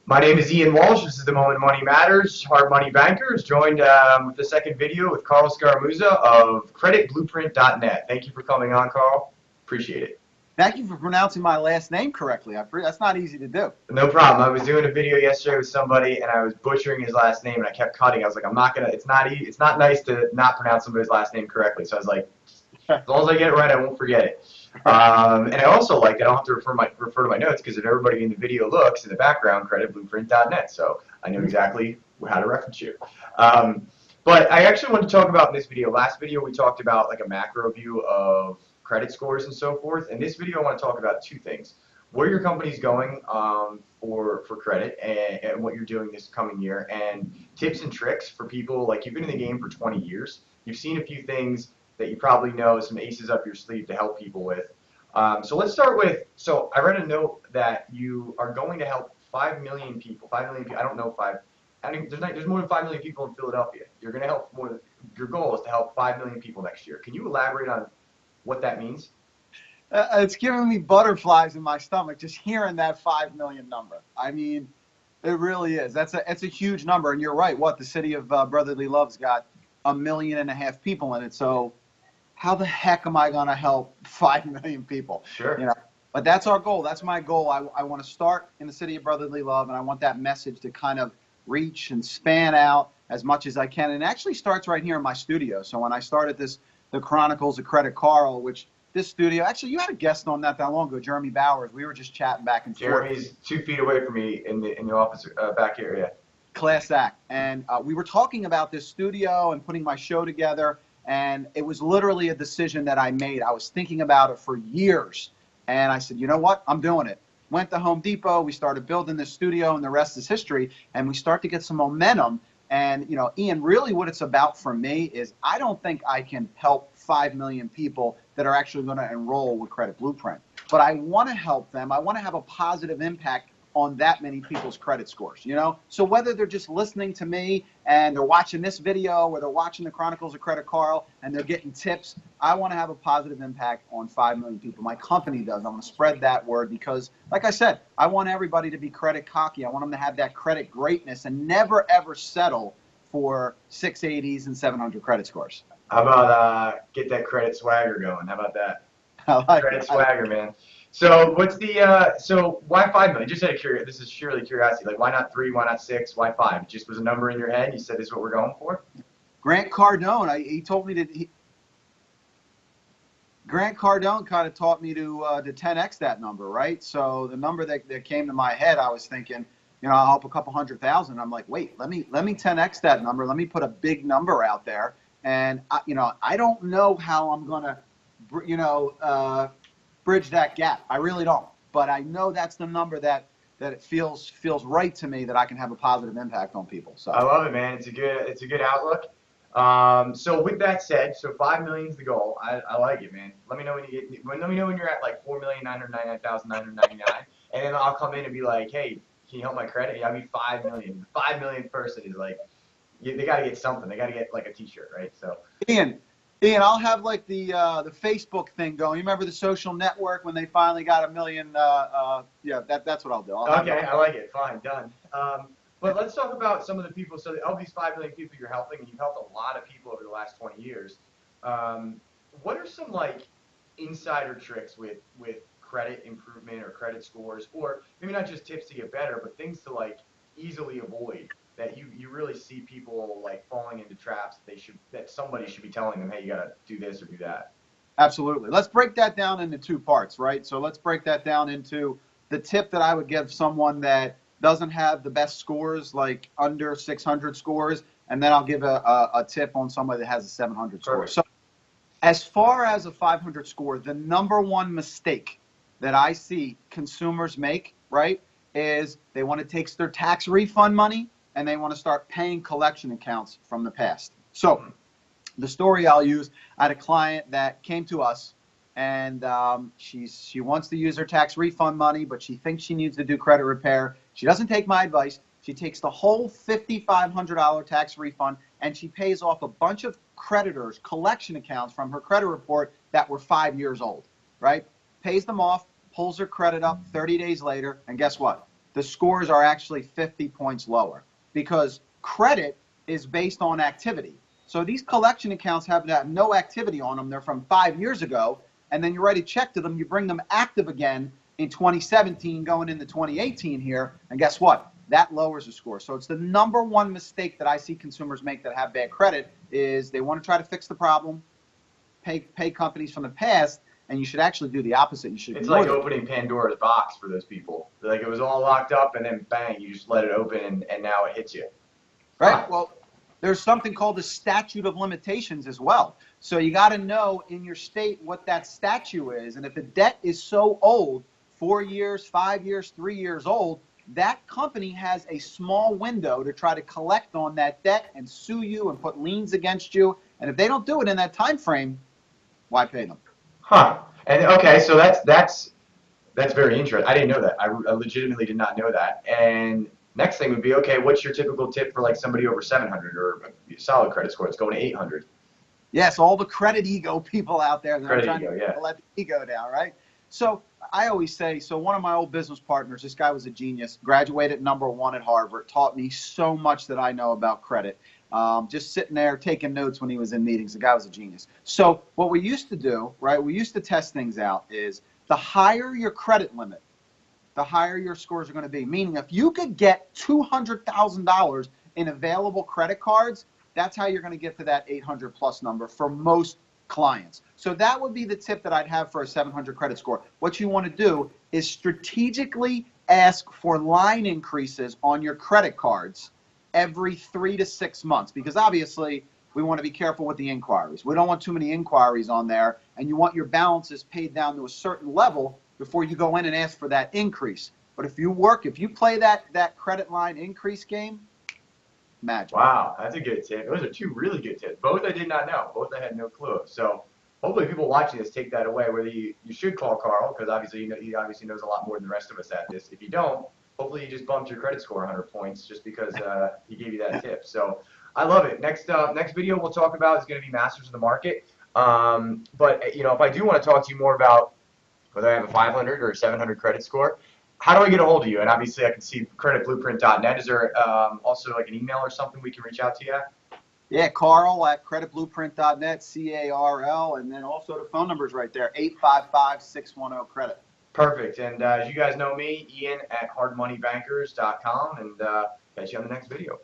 My name is Ian Walsh. This is the Moment Money Matters, Hard Money Bankers, joined with the second video with Carl Scaramuzza of creditblueprint.net. Thank you for coming on, Carl. Appreciate it. Thank you for pronouncing my last name correctly. That's not easy to do. No problem. I was doing a video yesterday with somebody, and I was butchering his last name, and I kept cutting. I was like, I'm not gonna. It's not nice to not pronounce somebody's last name correctly. So I was like, as long as I get it right, I won't forget it. And I also like that I don't have to refer to my notes because if everybody in the video looks in the background, creditblueprint.net. So I know exactly how to reference you. But I actually want to talk about in this video. Last video we talked about like a macro view of credit scores and so forth. In this video, I want to talk about two things: where your company's going for credit and what you're doing this coming year, and tips and tricks for people like you've been in the game for 20 years. You've seen a few things that you probably know, some aces up your sleeve to help people with. So let's start with, so I read a note that you are going to help 5 million people. 5 million people, I don't know there's more than 5 million people in Philadelphia. You're going to help your goal is to help 5 million people next year. Can you elaborate on what that means? It's giving me butterflies in my stomach just hearing that 5 million number. I mean, it really is. It's a huge number, and you're right. The city of Brotherly Love's got 1.5 million people in it. So how the heck am I going to help 5 million people? Sure. You know, but that's our goal. That's my goal. I want to start in the city of Brotherly Love, and I want that message to kind of reach and span out as much as I can. And it actually starts right here in my studio. So when I started the Chronicles of Credit Carl, which this studio, actually, you had a guest on that long ago, Jeremy Bowers. We were just chatting back and forth. Jeremy's 2 feet away from me in the office back here, yeah. Class act. And we were talking about this studio and putting my show together, and it was literally a decision that I made. I was thinking about it for years, and I said, you know what? I'm doing it. Went to Home Depot. We started building this studio, and the rest is history, and we start to get some momentum. And, you know, Ian, really what it's about for me is I don't think I can help 5 million people that are actually going to enroll with Credit Blueprint. But I want to help them. I want to have a positive impact on that many people's credit scores, you know? So whether they're just listening to me and they're watching this video or they're watching the Chronicles of Credit Carl and they're getting tips, I want to have a positive impact on 5 million people. My company does. I want to spread that word because, like I said, I want everybody to be credit cocky. I want them to have that credit greatness and never, ever settle for 680s and 700 credit scores. How about get that credit swagger going? How about that? I like credit swagger, man. So what's the so why 5 million? Just out of curiosity, this is surely curiosity. Like why not 3? Why not 6? Why 5? It just was a number in your head. And you said this is what we're going for. Grant Cardone, he told me that Grant Cardone kind of taught me to 10x that number, right? So the number that came to my head, I was thinking, you know, I'll help a couple 100,000. I'm like, wait, let me 10x that number. Let me put a big number out there. And you know, I don't know how I'm gonna, you know, bridge that gap. I really don't. But I know that's the number that it feels right to me that I can have a positive impact on people. So I love it, man. It's a good outlook. So with that said, so 5 million is the goal. I like it, man. Let me know let me know when you're at like 4,999,999, and then I'll come in and be like, hey, can you help my credit? Yeah, I'll be 5 million. 5 million person is like, they got to get something. They got to get like a T-shirt, right? So Ian, I'll have like the Facebook thing going. You remember the social network when they finally got 1 million? Yeah, that's what I'll do. Okay, I like it. Fine, done. But let's talk about some of the people. So of these 5 million people you're helping, and you've helped a lot of people over the last 20 years. What are some like insider tricks with credit improvement or credit scores, or maybe not just tips to get better, but things to like easily avoid that you really see people like falling into traps that somebody should be telling them, hey, you gotta do this or do that? Absolutely. Let's break that down into 2 parts, right? So let's break that down into the tip that I would give someone that doesn't have the best scores, like under 600 scores, and then I'll give a tip on somebody that has a 700 score. Perfect. So as far as a 500 score, the number one mistake that I see consumers make, right, is they want to take their tax refund money and they want to start paying collection accounts from the past. So the story I'll use, I had a client that came to us and she wants to use her tax refund money, but she thinks she needs to do credit repair. She doesn't take my advice. She takes the whole $5,500 tax refund and she pays off a bunch of creditors' collection accounts from her credit report that were 5 years old, right? Pays them off, pulls her credit up 30 days later, and guess what? the scores are actually 50 points lower because credit is based on activity. So these collection accounts have no activity on them. They're from 5 years ago, and then you write a check to them. You bring them active again in 2017 going into 2018 here, and guess what? That lowers the score. So it's the number one mistake that I see consumers make that have bad credit is they want to try to fix the problem, pay companies from the past, and you should actually do the opposite. You should. It's like opening Pandora's box for those people. Like it was all locked up, and then bang, you just let it open, and now it hits you. Right. Well, there's something called the statute of limitations as well. So you got to know in your state what that statute is, and if the debt is so old, 4 years, 5 years, 3 years old, that company has a small window to try to collect on that debt and sue you and put liens against you. And if they don't do it in that time frame, why pay them? Huh. And okay, so that's very interesting. I didn't know that. I legitimately did not know that. And next thing would be, okay, what's your typical tip for like somebody over 700 or a solid credit score? It's going to 800. Yes, all the credit ego people out there that are trying ego, to let the ego down, right? So I always say, so one of my old business partners, this guy was a genius, graduated #1 at Harvard, taught me so much that I know about credit. Just sitting there taking notes when he was in meetings. The guy was a genius. So what we used to do, right, we used to test things out is the higher your credit limit, the higher your scores are going to be. Meaning if you could get $200,000 in available credit cards, that's how you're going to get to that 800 plus number for most clients. So that would be the tip that I'd have for a 700 credit score. What you want to do is strategically ask for line increases on your credit cards every 3 to 6 months, because obviously we want to be careful with the inquiries. We don't want too many inquiries on there, and you want your balances paid down to a certain level before you go in and ask for that increase. But if you play that credit line increase game, magic. Wow, that's a good tip. Those are two really good tips. Both I did not know. Both I had no clue of. So hopefully people watching this take that away. Whether you should call Carl, because obviously he obviously knows a lot more than the rest of us at this. If you don't, hopefully you just bumped your credit score 100 points just because he gave you that tip. So I love it. Next video we'll talk about is going to be Masters of the Market. But if I do want to talk to you more about whether I have a 500 or a 700 credit score, how do I get a hold of you? And obviously I can see creditblueprint.net. Is there also like an email or something we can reach out to you at? Yeah, Carl at creditblueprint.net, CARL, and then also the phone number's right there, 855-610-CREDIT. Perfect. And as you guys know me, Ian at hardmoneybankers.com, and catch you on the next video.